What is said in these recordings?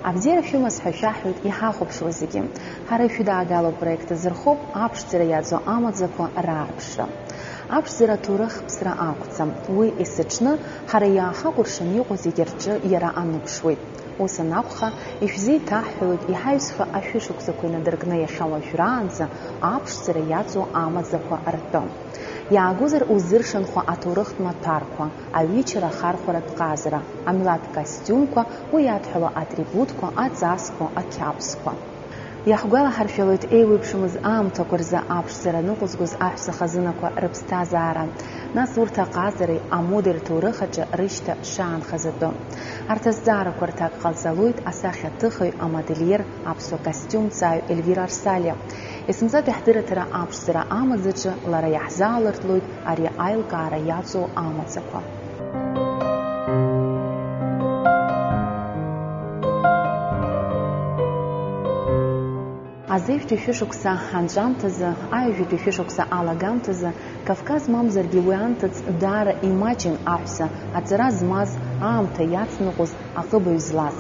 Абзиара шәымаз ҳәа шәаҳҳәоит иҳахәаԥшуа зегьы. Ҳара ишәыдаагалоу проект азырхоуп аԥшӡара иаӡоу амаӡақәа рааԥшра. Аԥшӡара аҭоурых-ԥсра акәӡам. Уи есыҽны ҳара иааҳакәыршан иҟоу зегьы рҿы иара аныԥшуеит. Ус анакәха, ишәзеиҭаҳҳәалоит иҳаҩсхьа ашәышықәсақәа инадыркны иахьа уажәраанӡа аԥшӡара иаҵоу амаӡақәа ртәы. Иаагозар узыршанхо аҭоурыхтә маҭәарқәа, аҩычара ахархәаратә ҟазара, амилаҭтә костиумқәа, уи иадҳәало атрибутқәа, аҵасқәа, ақьабзқәа. Иаҳгәалаҳаршәалоит еиуеиԥшымыз аамҭақәа рзы аԥшӡара ныҟәызгоз аҳәса хазынақәа рыԥсҭазаара, нас урҭ аҟазареи амодеи рҭоурых аҿы рышьҭа шаанхаз атәы. Арҭ азҵаарақәа рҭак ҟалҵалоит асахьаҭыхаҩ, амодельер, аԥсуа костиумҵааҩ Ельвира Арсалиа. Есымзатәи ҳдырраҭара аԥшӡара амаӡаҿы лара иаҳзаалыртлоит ари аилкаара иаҵоу амаӡақәа. Азеижәтәи шәышықәса анҵәамҭазы, аҩажәатәи шәышықәса алагамҭазы, Кавказ мамзаргьы уи анҭыҵ даара имаҷын аҳәса, аҵара змаз, аамҭа иацныҟәоз, аҟыбаҩ злаз.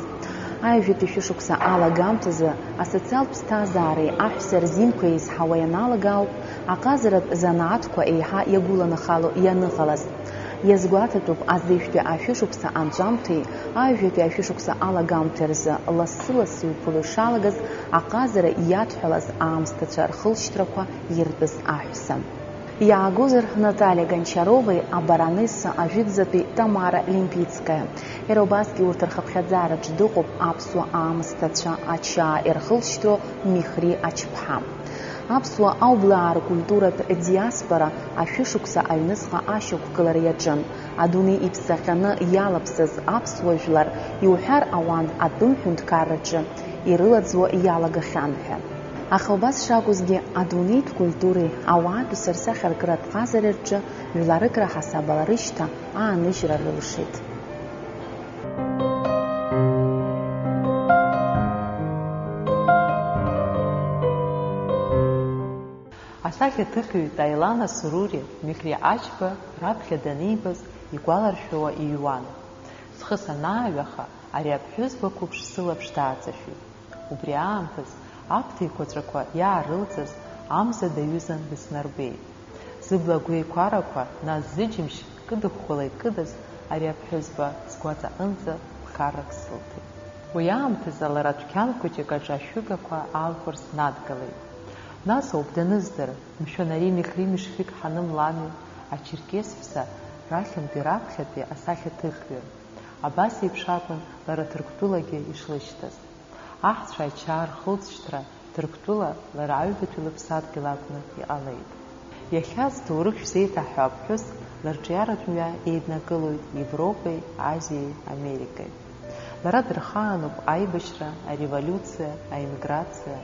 Аҩажәатәи шәышықәса алагамҭазы, асоциалтә ԥсҭазаареи аҳәса рзинқәа еизҳауа ианалага ауп аҟазаратә занааҭқәа еиҳа иагәыланахало ианыҟалаз. Иазгәаҭатәуп азеижәтәи ашәышықәса анҵәамҭеи аҩажәатәи ашәышықәса алагамҭеи рзы лассы-лассы иуԥыло ишалагаз аҟазара иадҳәалаз аамсҭацәа рхылшьҭрақәа иртәыз аҳәса. Иаагозар Наталиа Гончаровеи, абаронесса ажәытәӡатәи Тамара Лимпицкаиа. Иара убасгьы урҭ рхыԥхьаӡаараҿ дыҟоуп аԥсуа аамсҭацәа ачаа ирхылшьҭроу Михри Ачԥҳа. Аԥсуа аублаа ркультуратә диаспора ашәышықәса аҩныҵҟа ашьақәгылара иаҿын. Адунеи иԥсахьаны иалаԥсаз аԥсуа жәлар иуҳәар ауан атәым ҳәынҭқарраҿы ирылаӡуа иалагахьан ҳәа. Аха убас шакәызгьы адунеитә культуреи ауаатәи сырсахьаркыратә ҟазареи рҿы жәларыкра ҳасабала рышьҭа ааныжьра рылшеит. Асахьаҭыхҩы Таилана Сурури Михри Ачба раԥхьа данибаз игәаларшәауа иҩуан. Схы санааҩаха, ари аԥҳәызба қәыԥш сылаԥш дааҵашәеит. Убри аамҭаз аԥҭа еиқәаҵәақәа иаарылҵыз амза даҩызан дыснарбеит. Зыбла гәеиқәарақәа, нас зыџьымшь кыдыхәхәала икыдыз ари аԥҳәызба сгәаҵаҟынӡа ԥхаррак сылҭеит. Уи аамҭазы лара дәқьан хәыҷык аҿы ашәыгақәа аалхәырс надгалеит. Нас ауп даныздыр, мшәан ари Михри Мишфик Ҳаным лами, ачеркесԥса рахьынтәи раԥхьатәи асахьаҭыхҩы. Абас еиԥш акәын лара Ҭырқәтәылагьы ишлышьҭаз. Аҳцәа ачаа рхылҵшьҭра Ҭырқәтәыла лара аҩбатәи лыԥсадгьыл акәны иҟалеит. Иахьаз ҭоурых шәзеиҭаҳәо аԥҳәыс лырҿиаратә мҩа еиднакылоит Европеи, Азиеи, Америкеи. Лара дырхаануп аибашьра, ареволиуциа, аиммиграциа.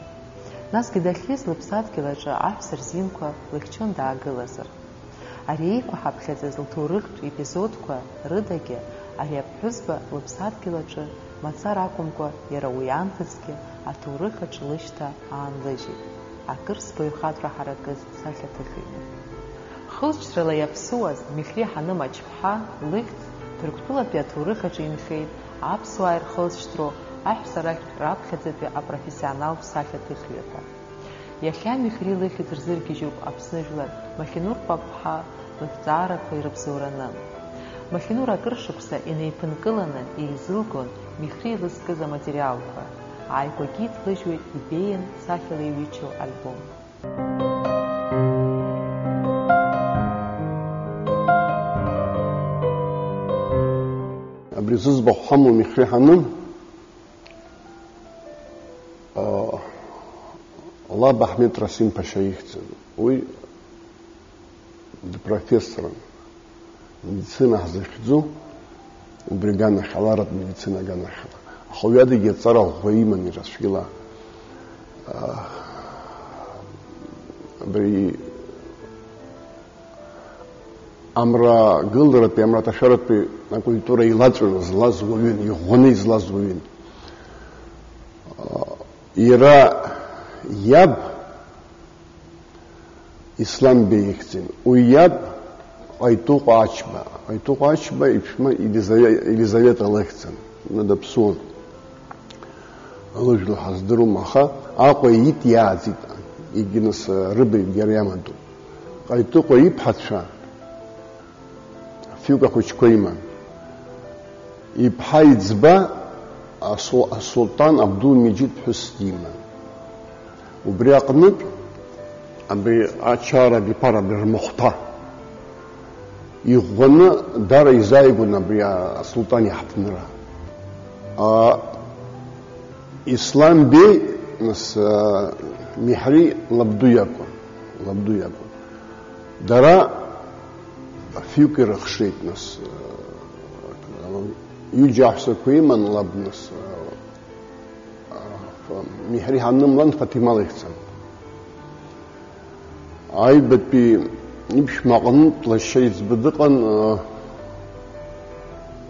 Насгьы дахьиз лыԥсадгьыл аҿы аҳәса рзинқәа лыхьчон даагылазар. Ари еиқәаҳаԥхьаӡаз лҭоурыхтә епизодқәа рыдагьы ари аԥҳәызба лыԥсадгьыл аҿы мацара акәымкәа иара уи анҭыҵгьы аҭоурых аҿы лышьҭа аанлыжьит. Акыр збаҩхатәра ҳаракыз сахьаҭыхҩы. Хылҵшьрала иаԥсуаз Михри Ҳаным Ачԥҳа лыхьӡ Ҭырқәтәылатәи аҭоурых аҿы инхеит аԥсуаа ирхылҵшьҭроу аҳәсарахь раԥхьаӡатәи апрофессионалтә сахьаҭыхҩқәа. Иахьа Михри лыхьӡ рзыргьежьуп Аԥсны жәлар Махинур Папԥҳа лыҭҵаарақәа ирыбзоураны. Махинур акыр шықәса инеиԥынкыланы еизылгон Михри илызкыз аматериалқәа. Ааигәагьы иҭлыжьуеит ибеиан сахьала иҩычоу альбом. Абри зыӡбахә ҳамоу Михри Ҳаным Лаб Аҳмед Расим Ԥашьа ихьӡын. Уи дпрофессорын. Медицина ҳзыхьӡу убри аганахь, аларатә медицина аганахьала. Аха уиадагьы аҵара ӷәӷәа иман ирацәгьала. Абри амрагыларатәи, амраҭашәаратәи акультура илаҵәаны злаз уаҩын, иӷәӷәаны излаз уаҩын. Иара иаб Ислам Беи ихьӡын. Уи иаб Ҟаитыҟәа Ачба. Ҟаитыҟәа Ачба иԥшәма Елизавета лыхьӡын. Даԥсуан. Лыжәла ҳаздыруам, аха Аҟәа иит иааӡит, егьи нас рыбаҩгьы иара иамадоуп. Ҟаитыҟәа иԥҳацәа фҩык ахәыҷқәа иман. Иԥҳа иӡба асултан Абдул-Меджид ԥҳәыс диман. Убри аҟнытә абри ачара биԥара рмахәҭа иӷәӷәаны дара изааигәан абри асултан иаҳҭынра. Ислам Бей нас Миҳри лабду иакәын. Дара фҩык ирыхшеит, нас ҩыџьа аҳәсақәа иман лаб, нас Миҳри ҳанымлан Фаҭима лихьӡан. Аҩбатәи иԥшәма аҟнытә лашьа иӡба дыҟан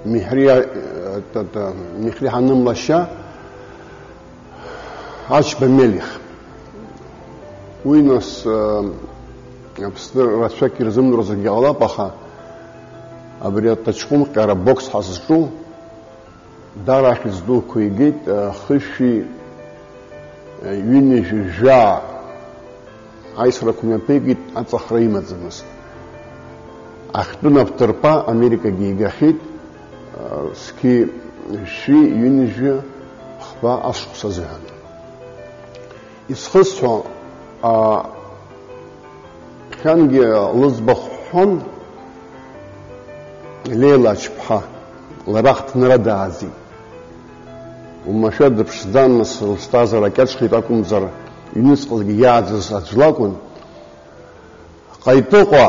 Миҳри ҳаным лашьа Ачба Мелих. Уи нас Аԥсны рацәак ирзымдыруазаргьы ҟалап, аха абри аҭаҷкәымҟьара бокс ҳазҿу дара ахьӡ дуқәа игеит, хышәи ҩынҩажәи жәаа аисрақәа мҩаԥигеит аҵахра имаӡамызт. Ахьтәы напҭырпа Америкагьы игахьеит, зқьи шәи ҩынҩажәи хԥа ашықәс азыҳәан. Исхысҳәо ԥхьангьы лыӡбахә ҳәон Леила ачԥҳа, лара ҳҭынра даазит. Умашәа дыԥшӡан, нас лыԥсҭазаара кьаҿхеит акәымзар, ҩныҵҟагьы иааӡаз аӡә лакәын. Ҟаитыҟәа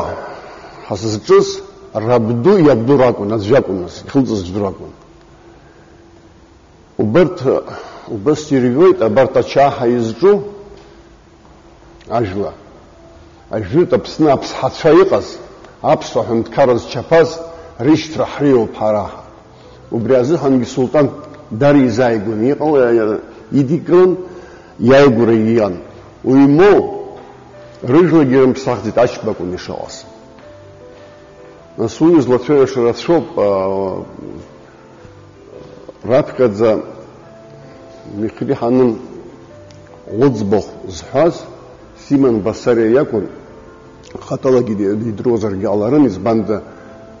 ҳазҿыз рабду иабду ракәын, аӡә иакәын, нас ихылҵыз аӡә ракәын. Убас ирҩуеит абарҭ ачааҳа изҿу ажәла. Ажәытә Аԥсны аԥсҳацәа иҟаз, аԥсуа ҳәынҭқарра зчаԥаз рышьҭра ҳреиуоуп ҳара. Убри азыҳәангьы султан дара изааигәан, идикылан иааигәара ииан. Уимоу рыжәлагьы рымԥсахӡеит, Ачба акәын ишаҟаз. Нас уи злацәажәаша рацәоуп, раԥхьаӡа Миҳри ҳаным лыӡбахә зҳәаз Симон Басариа иакәын, хаҭалагьы идыруазаргьы ҟаларын, избанда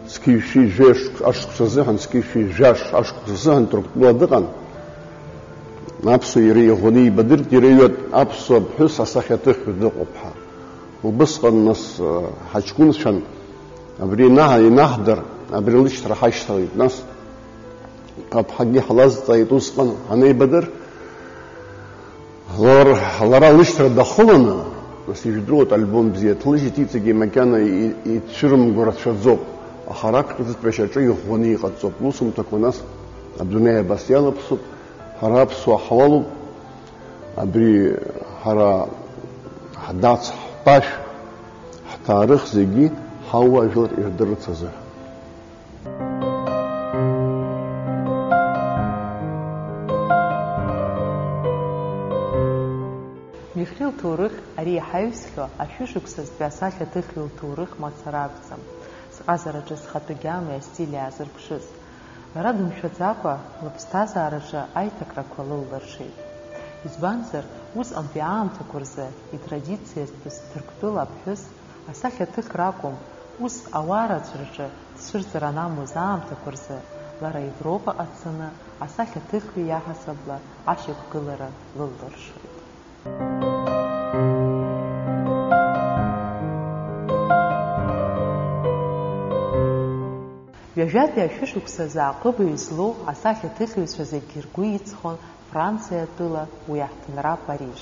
зқьи шәи жәа ашықәс азыҳәан, зқьи шәи жәа ашықәс азыҳәан Ҭырқәтәыла дыҟан. Аԥсуа иара иӷәӷәаны ибадырт, иара иҩат аԥсуа ԥҳәыс асахьаҭыхҩы дыҟоуп ҳәа. Убысҟан нас ҳаҷкәынцәан абри инаҳдыр, абри лышьҭра ҳашьҭалеит. Нас аԥҳагьы ҳлазҵааит усҟан ҳанеибадыр, лара лышьҭра дахыланы, нас ижәдыруеит альбом бзиа, ҭлыжьит, иҵегьы макьана ицәырымго рацәаӡоуп, аха раԥхьаӡатәи ашьаҿы иӷәӷәаны иҟаҵоуп. Усумҭақәа нас адунеи абас иалаԥсоуп, ҳара аԥсуа ҳуалуп, абри ҳара ҳдац, ҳтәашә, ҳҭаарых зегьы ҳауаажәлар ирдырырц азыҳәан. Миҳри лҭоурых ари иҳаҩсхьоу ашәышықәсазтәи асахьаҭыхҩы лҭоурых мацара акәӡам, сҟазараҿы зхатәы гьамеи астили аазырԥшыз. Лара дымшәаӡакәа лыԥсҭазаараҿы аиҭакрақәа лыллыршеит. Избанзар, усҟантәи аамҭақәа рзы итрадициазтәыз Ҭырқәтәыла аԥҳәыс асахьаҭых ракәым, ус ауаа рацәараҿы дцәырҵыр анамуаз аамҭақәа рзы лара Европаҟа дцаны асахьаҭыхҩы иаҳасабла ашьақәгылара лыллыршеит. Ҩажәатәи ашәышықәсазы аҟыбаҩ злоу асахьаҭыхыҩцәа зегьы ргәы иҵхон Франциа атәыла уи аҳҭынра Париж.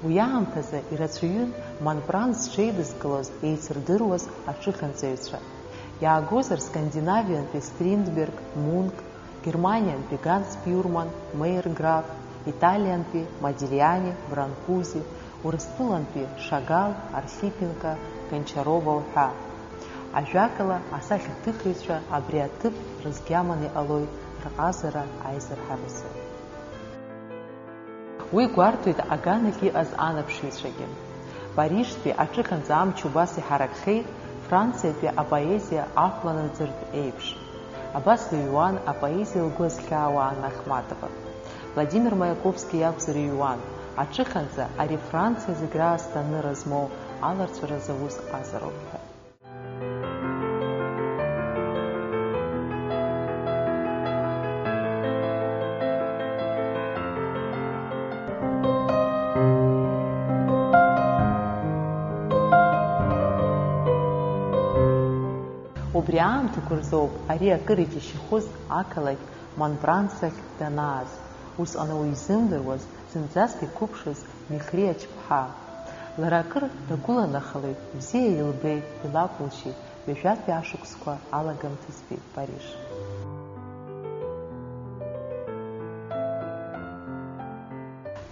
Уи аамҭазы ирацәаҩын Монпран зҽеидызкылоз еицырдыруаз аҽыханҵаҩцәа. Иаагозар Скандинавиантәи Стриндберг, Мунк, Германиантәи Ганс Биурман, Мейер-Граф, Италиантәи Модильяни, Бранкузи, Урыстәылантәи Шагал, Архипенко, Гончарова уҳәа. Ажәакала асахьаҭыхыҩцәа абри аҭыԥ рызгьаманы иҟалоит рҟазара аизырҳаразы. Уи гәарҭоит аганахь иҟаз анаԥшыҩцәагьы. Парижтәи аҿыханӡа амч убас иҳаракхеит Франциатәи апоезиа ахәланаҵыртә еиԥш. Абас иҩуан апоезиа лгәы азхьаауа Анна Ахматова. Владимир Маяковски иакәзар иҩуан аҿыханӡа ари Франциа зегь раасҭа аныра змоу аларҵәаразы аус ҟазароуп ҳәа. Убри аамҭақәа рзоуп ари акыр иџьашьахәыз ақалақь Монбранцахь данааз, усҟан уаҩ изымдыруаз, зынӡаск иқәыԥшыз Михри Ачԥҳа. Лара акыр дагәыланахалеит, бзиа илбеит, илакәылшьит, ҩажәатәи ашықәсқәа алагамҭазтәи Париж.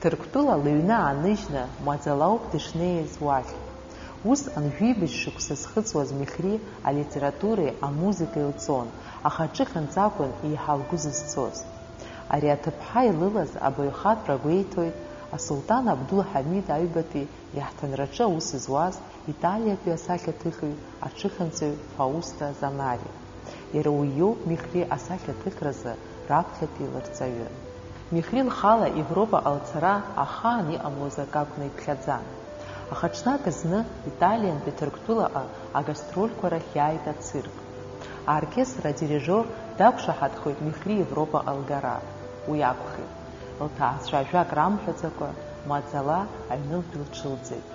Ҭырқәтәыла лыҩны ааныжьны маӡала ауп дышнеиз уахь. Усҟан жәибжь шықәса зхыҵуаз Михри алитературеи амузикеи лҵон, аха аҿыханӡа акәын еиҳа лгәы зызцоз. Ари аҭыԥҳа илылаз абаҩхатәра гәеиҭоит асулҭан Абдул-Ҳамид аҩбатәи иаҳҭынраҿы аус зуаз Италиатәи асахьаҭыхыҩ аҿыханҵаҩ Фаусто Занари. Иара уи иоуп Михри асахьаҭыхразы раԥхьатәи лырҵаҩы. Михри лхала Европаҟа лцара ахаан иҟамлоз ак акәны иԥхьаӡан. Аха ҽнак зны Италиантәи Ҭырқәтәылаҟа агастрольқәа рахь иааит ацирк. Аоркестр адирижор дақәшаҳаҭхоит Михри Европаҟа лгара. Уи акәхеит. Лҭаацәа ажәак рамҳәаӡакәа маӡала аҩнылтәи лҽылӡеит.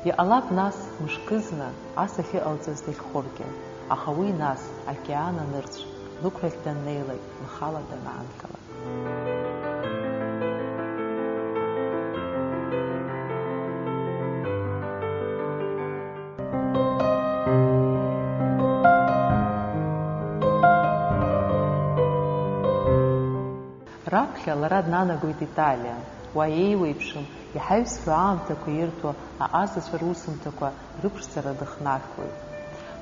Иҟалап нас мышкызны ас ахьыҟалҵаз дахьхәыргьы, аха уи нас океан анырцә лықәрахь даннеилак лхала данаанхалак. Раԥхьа лара днанагоит Италиа, уа еиуеиԥшым, иҳаҩсхьоу аамҭақәа ирҭо аҟазацәа русумҭақәа рыԥшӡара дыхнахуеит.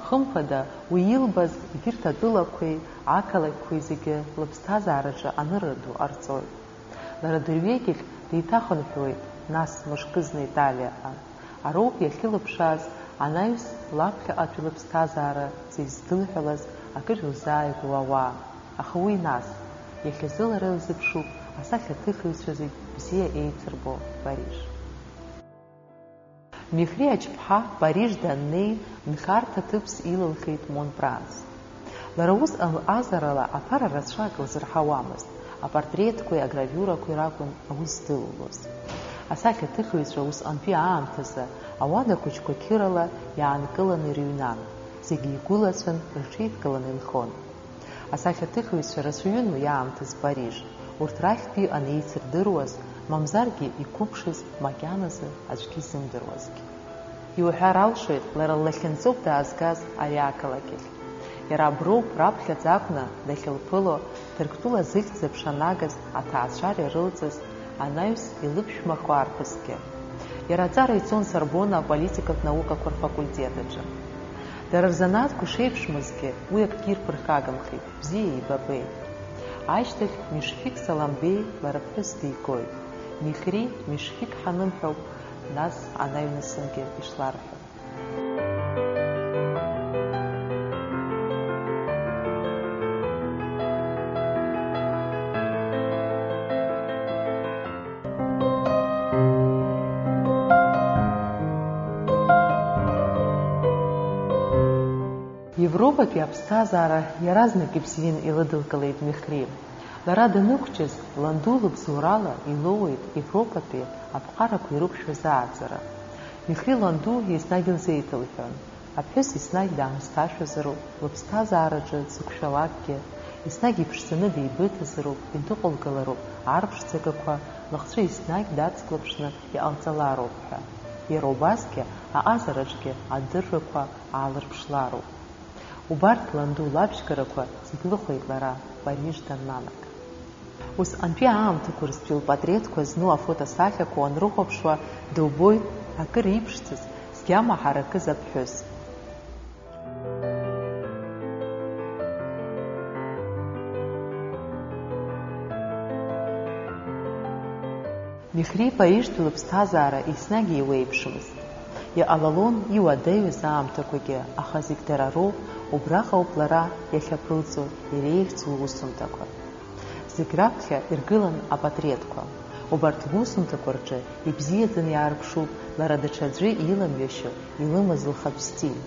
Хымԥада уи илбаз егьырҭ атәылақәеи ақалақьқәеи зегьы лыԥсҭазаараҿы аныра ду ҟарҵоит. Лара дырҩегьых деиҭахынҳәуеит, нас мышкызны Италиаҟа. Ароуп иахьылыԥшааз анаҩс лаԥхьаҟатәи лыԥсҭазаара зиздылҳәалаз акыр илзааигәоу ауаа. Аха уи нас иахьазы лара илзыԥшуп асахьаҭыхыҩцәа зегь бзиа еицырбо Париж. Михри Ачԥҳа Париж даннеи нхарҭа ҭыԥс илылхеит Монбранц. Лара усҟан лҟазарала аԥара рацәак лзырҳауамызт, апортреткәеи агравиурақәеи ракәын аус здылулоз. Асахьаҭыхыҩцәа усҟантәи аамҭазы ауада хәыҷқәа қьырала иаанкыланы ирыҩнан, зегьы игәылацәан рҽеидкыланы инхон. Асахьаҭыхыҩцәа рацәаҩын уи аамҭаз Париж, урҭ рахьтәи иҟан еицырдыруаз, мамзаргьы иқәыԥшыз макьаназы аӡәгьы изымдыруазгьы. Иуҳәар алшоит лара ллахьынҵоуп даазгаз ари ақалақь ахь. Иара аброуп раԥхьаӡа акәны дахьылԥыло Ҭырқәтәыла зыхьӡ аԥшанагаз аҭаацәара ирылҵыз анаҩс илыԥшәмахо арԥысгьы. Иара аҵара ицон Сорбонна аполитикатә наукақәа рфакультет аҿы. Дара рзанааҭқәа шеиԥшмызгьы уи акгьы ирԥырхагамхеит, бзиа ибабеит. Ашьҭахь Мишфик Саламбеи лара ԥҳәыс дигоит. Михри Мишфик ҳанымҳәоуп, нас анаҩнысынгьы ишларҳәо. Европатәи аԥсҭазаара иаразнак ибзиан илыдылкылеит Михри. Лара данықәҷыз ланду лыбзоурала илоуеит Европатәи аԥҟарақәа ирықәшәаз ааӡара. Михри ланду еснагь илзеиҭылҳәон. Аԥҳәыс еснагь даамысҭашәазароуп, лыԥсҭазаараҿы дзықәшәалакгьы, еснагь иԥшӡаны деибыҭазароуп, идәықәылгалароуп, арԥшӡагақәа лыхцәы еснагь дацклаԥшны иҟалҵалароуп ҳәа. Иара убасгьы аҟазараҿгьы адыррақәа аалырԥшлароуп. Убарҭ ланду лабжьгарақәа зегь лыхәеит лара Париж даннанак. Усҟантәи аамҭақәа рзтәи лпатреҭқәа зну афотосахьақәа уанрыхәаԥшуа дылбоит акыр иԥшӡаз, згьама ҳаракыз аԥҳәыс. Михри Парижтәи лыԥсҭазаара еснагь иеиуеиԥшымызт. Иҟалалон иуадаҩыз аамҭақәагьы, аха зегь дара роуп, убраҟа ауп лара иахьаԥылҵо, иреиӷьӡоу лусумҭақәа. Зегь раԥхьа иргылан апатреҭқәа. Убарҭ лусумҭақәа рҿы ибзиаӡаны иаарԥшуп лара даҽаӡәы иламҩашьо илымаз лхатә стиль.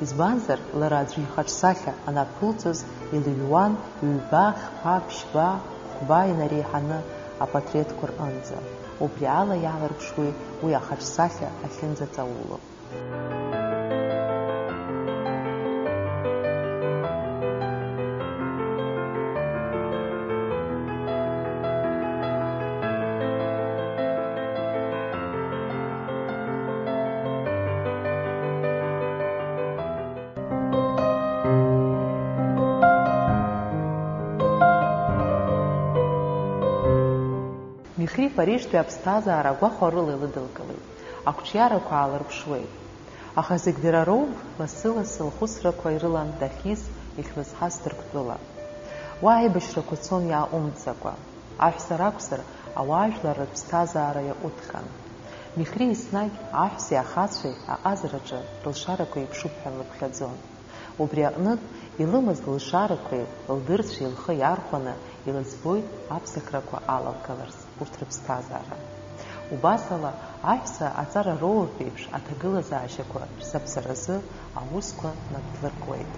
Избанзар, лара аӡәы ихаҿсахьа анаԥылҵоз илыҩуан ҩба, хԥа, ԥшьба, хәба инареиҳаны апатреҭқәа рҟынӡа. Убри ала иаларԥшуеит уи ахаҿсахьа ахьынӡаҵауло. Михри Парижтәи аԥсҭазаара агәахәа рыла илыдылкылеит, ақәҿиарақәа аалырԥшуеит. Аха зегь дара роуп лассы-лассы лхәыцрақәа ирылан дахьиз ихьлызҳаз Ҭырқәтәыла. Уа аибашьрақәа цон иааҟәымҵӡакәа. Аҳәса ракәзар, ауаажәларратә ԥсҭазаара иаҟәыҭхан. Михри еснагь аҳәсеи ахацәеи аҟазараҿы рылшарақәа еиԥшуп ҳәа лыԥхьаӡон. Убри аҟнытә илымаз лылшарақәеи лдырцәеи лхы иархәаны илыӡбоит аԥсахрақәа алалгаларц урҭ рыԥсҭазаара. Убас ала аҳәса аҵара роуртә еиԥш аҭагылазаашьақәа рзаԥсаразы аусқәа надҭлыркуеит.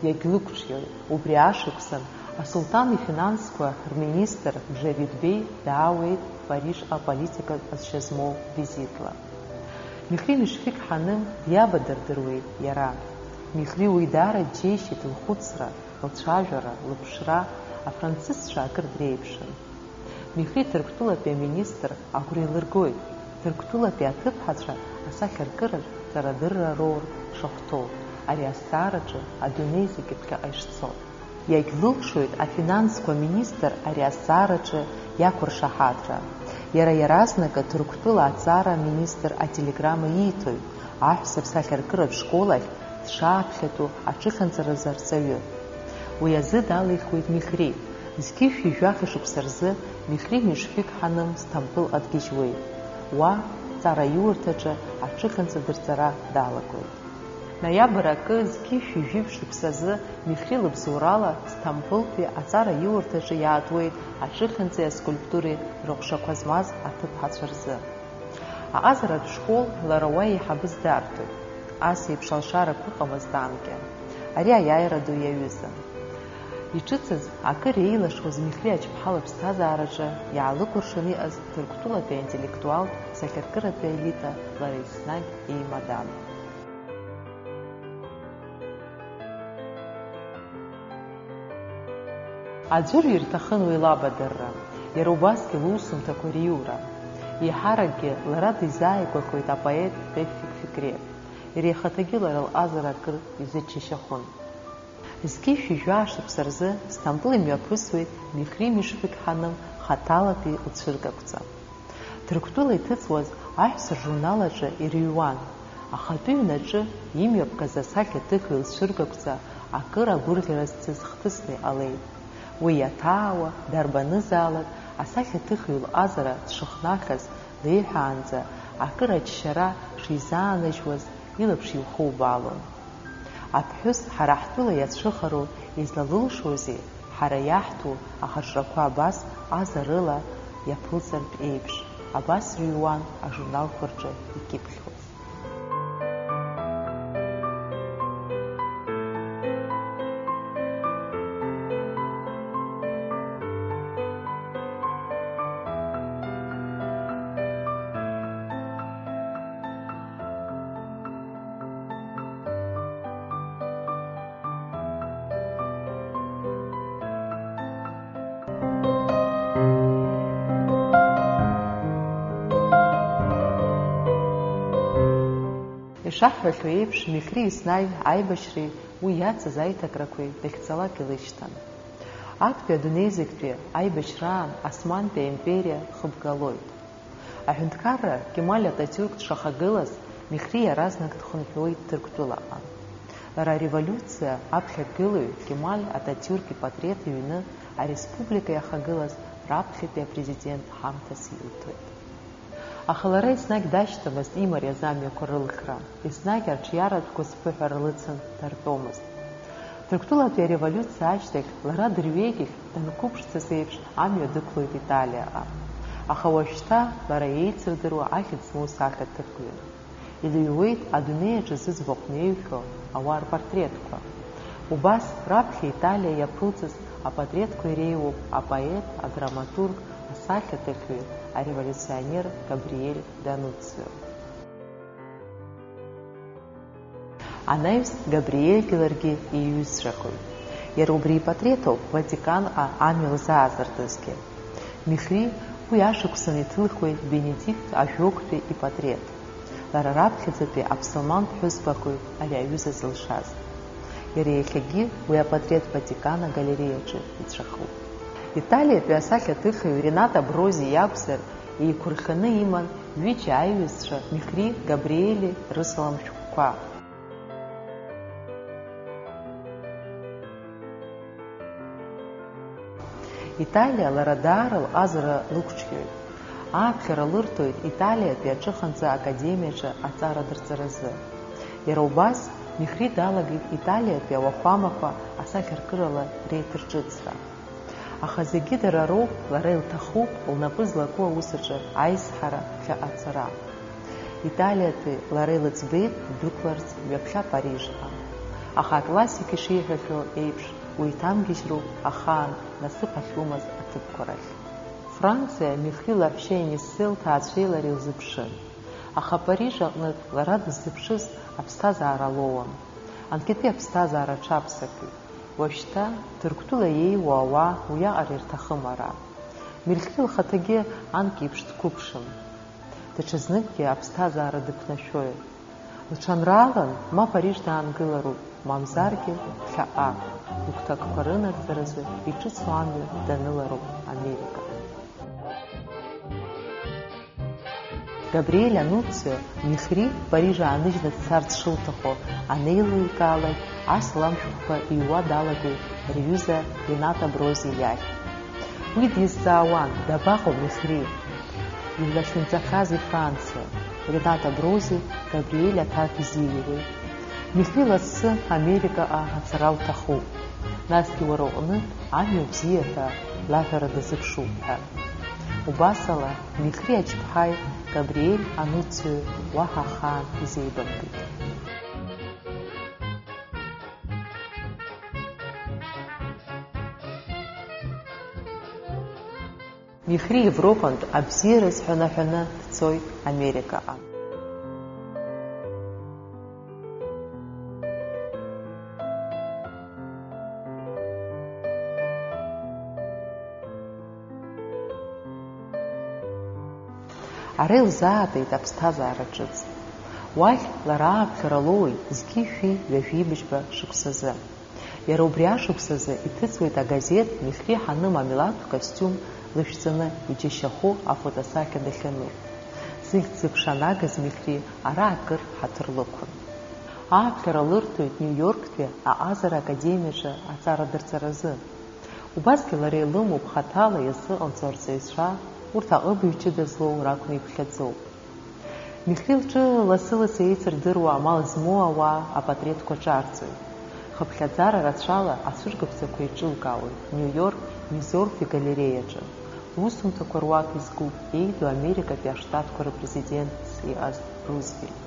Иагьлықәҿиоит. Убри ашықәсан асулҭан ифинансқәа рминистр Джавид Беи даауеит Париж аполитика ҟазшьа змоу визитла. Михри Мишфиқ Ҳаным диабадырдыруеит иара. Михри уи даара џьеишьеит лхәыцра, лцәажәара, лыԥшра, афранцызцәа акыр дреиԥшын. Михри Ҭырқәтәылатәи аминистр агәра илыргоит, Ҭырқәтәылатәи аҭыԥҳацәа асахьаркыратә ҵарадырра роур шахәҭоу, ари азҵаараҿы адунеи зегьы ԥхьаҟа ишцо. Иагьлылшоит афинансқәа аминистр ари азҵаараҿы иақәыршаҳаҭра. Иара иаразнакы Ҭырқәтәыла аҵара аминистр ателеграмма ииҭоит аҳәса ԥсахьаркыратә школ ахь дшааԥхьатәу аҿыхьанҵаразы арҵаҩы. Уи азы далихуеит Михри. Зқьи шәи-жәахи шықәса рзы Михри Мишфиқ Ҳаным Сҭампылҟа дгьежьуеит. Уа ҵараиурҭаҿы аҿыхьанҵа дырҵара далагоит. Ноиабр акы зқьи шәи-жәи шықәсазы Михри лыбзоурала Сҭампылтәи аҵараиурҭаҿы иаатуеит аҿыхьанҵеи аскульптуреи рыҟәшақәа змаз аҭыԥҳацәа рзы. Аҟазаратә школ лара уа еиҳабыз дарҭоит. Ас еиԥш алшарақәа ыҟамызт аанкьа. Ари аиааира ду иаҩызан. Иҿыцыз акыр еилашуаз Михри Ачԥҳа лыԥсҭазаараҿы иаалыкәыршаны иҟаз Ҭырқәтәылатәи аинтеллектуалтә сахьаркыратәи аелита лара еснагь еимадан. Аӡәыр ирҭахын уи лабадырра, иара убасгьы лусумҭақәа риура. Еиҳаракгьы лара дизааигәахоит апоет Тевфиқ Фикрет. Иара ихаҭагьы лара лҟазара акыр изыччашьахәын. Зқьи шәи-жәа ашықәса рзы Сҭампыл имҩаԥысуеит Михри Мишфиқ Ҳаным хаҭалатәи лцәыргақәҵа. Ҭырқәтәыла иҭыҵуаз аҳәса ржурнал аҿы ирыҩуан. Ахатәы ҩнаҿы имҩаԥгаз асахьаҭыхҩы лцәыргақәҵа акыр агәырӷьара зцыз хҭысны иҟалеит. Уи иаҭаауа, дарбанызаалак, асахьаҭыхҩы лҟазара дшыхнахыз леиҳәаанӡа акыр аччара шизаанажьуаз илаԥш иухубаалон. Аԥҳәыс ҳара ҳтәыла иацәыхароу излалылшозеи, ҳара иаҳҭо ахаҿрақәа абас азарыла иаԥылҵартә еиԥш, абас рыҩуан ажурналқәа рҿы икьыԥхьуаз. Ишаҳҳәахьоу еиԥш, Михри еснагь аибашьреи уи иацыз аиҭакрақәеи дахьцалак илышьҭан. Актәи адунеизыктәи аибашьраан Османтәи аимпериа хыбгалоит. Аҳәынҭқарра Кемаль Ататиурк дшахагылаз Михри иаразнак дхынҳәуеит Ҭырқәтәылаҟа. Лара ареволиуциа аԥхьагылаҩ Кемаль Ататиурк ипатреҭ иҩны ареспублика иахагылаз раԥхьатәи апрезидент ҳамҭас илҭоит. Аха лара еснагь дашьҭамызт имариаз амҩақәа рылхра, еснагь арҿиаратәқәа зԥыҳәара лыцын дартәомызт. Ҭырқәтәылатәи ареволиуциа ашьҭахь лара дырҩегьых данқәыԥшӡаз еиԥш амҩа дықәлоит Италиаҟа. Аха уажәшьҭа лара еицырдыруа ахьӡ змоу сахьаҭыхҩын. Илыҩуеит адунеи аҿы зыӡбахә неиҩхьо ауаа рпортретқәа. Убас раԥхьа Италиа иаԥылҵыз апатреҭқәа иреиуоуп апоет, адраматург, асахьаҭыхҩы, ареволюционер Габриель Дануцио. Анаҩс Габриельгьы ларгьы иҩызцәахоит. Иара убри ипатреҭоуп Ватиканҟа амҩа лзаазыртызгьы. Михри уи ашықәсан иҭылхуеит Бенедикт ажәоктәи ипатреҭ. Лара раԥхьаӡатәи аԥсылман ԥҳәызбақәоуп ари аҩыза зылшаз. Иара иахьагьы уи апатреҭ Ватикан агалереиаҿы ицәахуп. Италиатәи асахьаҭыхҩы Рената Брози иакәзар, еиқәырханы иман ҩыџьа аиҩызцәа Михри, Габриели рысалам шәҟәқәа. Италиа лара даара лҟазара лықәҿиоит. Ааԥхьара лырҭоит Италиатәи аҿыханӡа академиаҿы аҵарадырҵаразы. Иара убас Михри далагеит Италиатәи ауахәамақәа асахьаркырала реиҭырҿыцра. Аха зегьы дара роуп, лара илҭахуп лнапы злаку аусаҿы аизҳара ԥхьаҟа ацара. Италиатәи лара илыӡбеит дәықәларц ҩаԥхьа Парижҟа. Аха аклассик ишиҳәахьоу еиԥш, уеиҭамгьежьроуп ахаан насыԥ ахьумаз аҭыԥқәа рахь. Франциа Михри лаҳәшьа Ениссе лҭаацәеи лареи илзыԥшын. Аха Париж аҟнытә лара дыззыԥшыз аԥсҭазаара лоуам. Анкьатәи аԥсҭазаара аҽаԥсахит. Уажәшьҭа Ҭырқәтәыла иеиуа ауаа уиаҟара ирҭахым ара. Михри лхаҭагьы анк еиԥш дқәыԥшым. Даҽазныкгьы аԥсҭазаара дыԥнашәоит. Лҽанраалан, ма Париж даангылароуп, мамзаргьы ԥхьаҟа, игәҭакқәа рынагӡаразы иҿыцу амҩа данылароуп Америка. Габриель Дануцио Михри Париж ааныжьны дцарц шылҭаху анеиликаалак асалам шәҟәқәа иҩуа далагоит рҩыза Рената Брози иахь. Уи дизҵаауан, дабаҟоу Михри? Иллахьынҵахазеи Франциа? Рената Брози Габриель аҭак изиҩуеит. Михри лассы Америкаҟа ацара лҭахуп. Насгьы уара уҟнытә амҩа бзиа ҳәа лаҳәара дазыԥшуп ҳәа. Убасала Михри аџьԥҳаи Габриель Дануцио уаҳа ахаан изеибамкит. Михри Европантә абзиара зҳәанаҳәаны дцоит Америкаҟа. Ара илзаатит аԥсҭазаара ҿыц. Уахь лара ааԥхьара лоуит зқьи-шәи ҩажәи быжьба шықәсазы. Иара убри ашықәсазы иҭыҵуеит агазеҭ Михри ҳаным амилаҭтә костиум лышәҵаны иџьашьахәу афотосахьа дахьану. Зыхьӡ зыԥшанагаз Михри ара акыр ҳаҭыр лықәын. Ааԥхьара лырҭоит Нью-Йорктәи аҟазара академиаҿы аҵарадырҵаразы. Убасгьы лара илымоуп хаҭала иазыҟамҵо арҵаҩцәа, урҭ аҟыбаҩ ҷыда злоу ракәны иԥхьаӡоуп. Михри лҿы лассы-лассы еицырдыруа амал змоу ауаа апатреҭқәа ҿарҵоит. Хыԥхьаӡара рацәала ацәыргақәҵақәа еиҿылкаауеит Нью-Йорк Мизортәи галереиаҿы. Усумҭақәа руак изкуп еиду Америкатәи аштатқәа рпрезидентс иҟаз Рузвельт.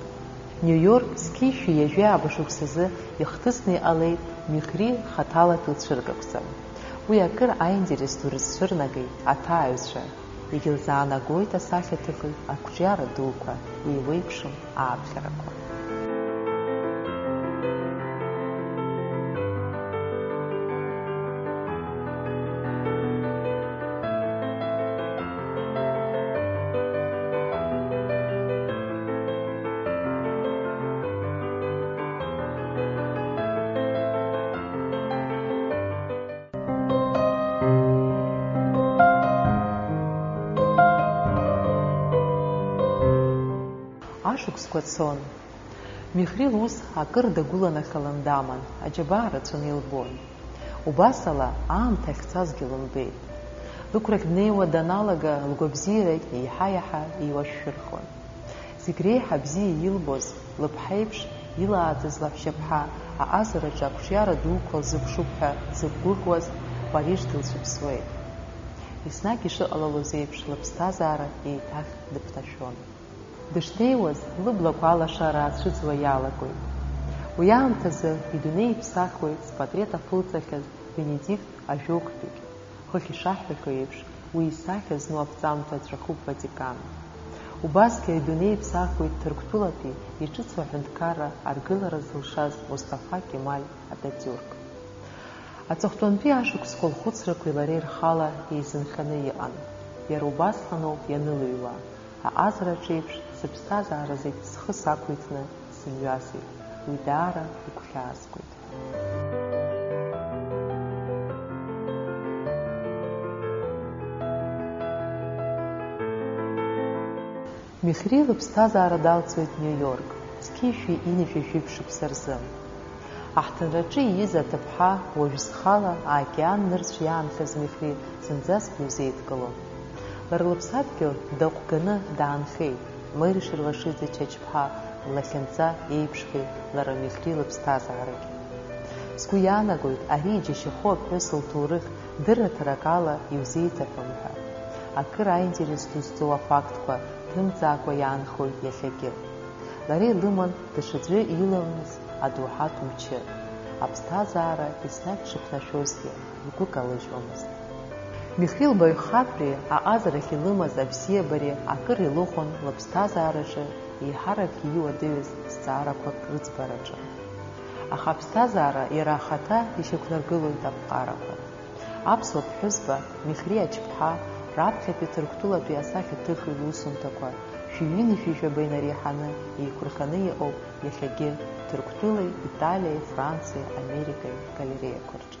Нью-Йорк зқьи-шәи ҩажәи аабашықәсазы ихҭысны иҟалеит Михри хаҭалатәи лцәыргақәҵа. Уи акыр аинтерес ду рызцәырнагеит аҭааҩцәа. Егьылзаанагоит асахьаҭыхҩ ақәҿиара дуқәа, еиуеиԥшым ааԥхьарақәа. Ашықәсқәа цон. Михри лус акыр дагәыланахалан даман, аџьабаа рацәаны илбон. Убасала аамҭа ахьцазгьы лымбеит. Лықәрахь днеиуа даналага лгәабзиарагь еиҳа-еиҳа иуашәшәырхуан. Зегь реиҳа бзиа илбоз, лыԥҳаиԥш илааӡаз лаҳәшьаԥҳа аҟазараҿы ақәҿиара дуқәа лзыԥшуп ҳәа дзықәгәыӷуаз Париж дылцәыԥсуеит. Еснагь ишыҟалалоз еиԥш лыԥсҭазаара еиҭах дыԥнашәон. Дышнеиуаз лыблақәа алашара ацәыӡуа иалагоит. Уи аамҭазы идунеи иԥсахуеит спатреҭ аԥылҵахьаз Бенедикт ажәоктәигь. Хыхь ишаҳҳәақәо еиԥш, уи исахьа зну аԥҵамҭа ҵәахуп Ватикан. Убасгьы идунеи иԥсахуеит Ҭырқәтәылатәи иҿыцу аҳәынҭқарра аргылара зылшаз Мусҭафа Кемаль Ататиурк. Аҵыхәтәантәи ашықәсқәа лхәыцрақәеи лареи рхала еизынханы иҟан. Иара убасҟаноуп ианылыҩуа. Аҟазараҿ еиԥш сыԥсҭазаара зегь схы сақәиҭны сымҩасит. Уи даара игәхьаазгоит. Михри лыԥсҭазаара далцоит Нью-Йорк, зқьишәи инышәи шәыԥшықәса рзы. Аҳҭынраҿы ииз аҭыԥҳа уажә зхала аокеан нырцә иаанхаз Михри зынӡаск иузеидкылом. Лара лыԥсадгьыл даҟәганы даанхеит. Мери Шырлашиӡе Чачԥҳа ллахьынҵа еиԥшхеит лара Михри лыԥсҭазаарагь. Сгәы иаанагоит ари иџьашьахәы аԥҳәыс лҭоурых дырраҭарак ала иузеиҭаҳәом ҳәа. Акыр аинтерес ду зҵоу афактқәа ҭымҵаакәа иаанхоит иахьагьы. Лара илыман даҽаӡәы иламыз адоуҳатә мчы. Аԥсҭазаара еснагь дшыԥнашәозгьы лгәы калыжьуамызт. Михри лбаҩхатәреи аҟазарахь илымаз абзиабареи акыр илыхәон лыԥсҭазаараҿы еиҳарак иуадаҩыз зҵаарақәак рыӡбараҿы. Аха аԥсҭазаара иара ахаҭа ишьақәнаргылоит аԥҟарақәа. Аԥсуа ԥҳәызба Михри Ачԥҳа раԥхьатәи Ҭырқәтәылатәи асахьаҭыхыҩ усумҭақәа шәиҩынишәишәаба инареиҳаны еиқәырханы иҟоуп иахьагьы Ҭырқәтәылеи, Италиеи, Франциеи, Америкеи галереиақәа рҿы.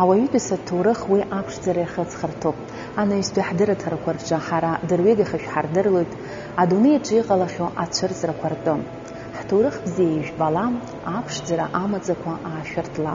Ауаҩытәыҩса ҭоурых уи аԥшӡара иахыҵхырҭоуп. Анаҩстәи ҳдырраҭарақәа рҿы ҳара дырҩегьых шәҳардырлоит адунеи аҿы иҟалахьоу ацәырҵрақәа ртәы. Ҳҭоурых бзиа ижәбала, аԥшӡара амаӡақәа аашәыртла.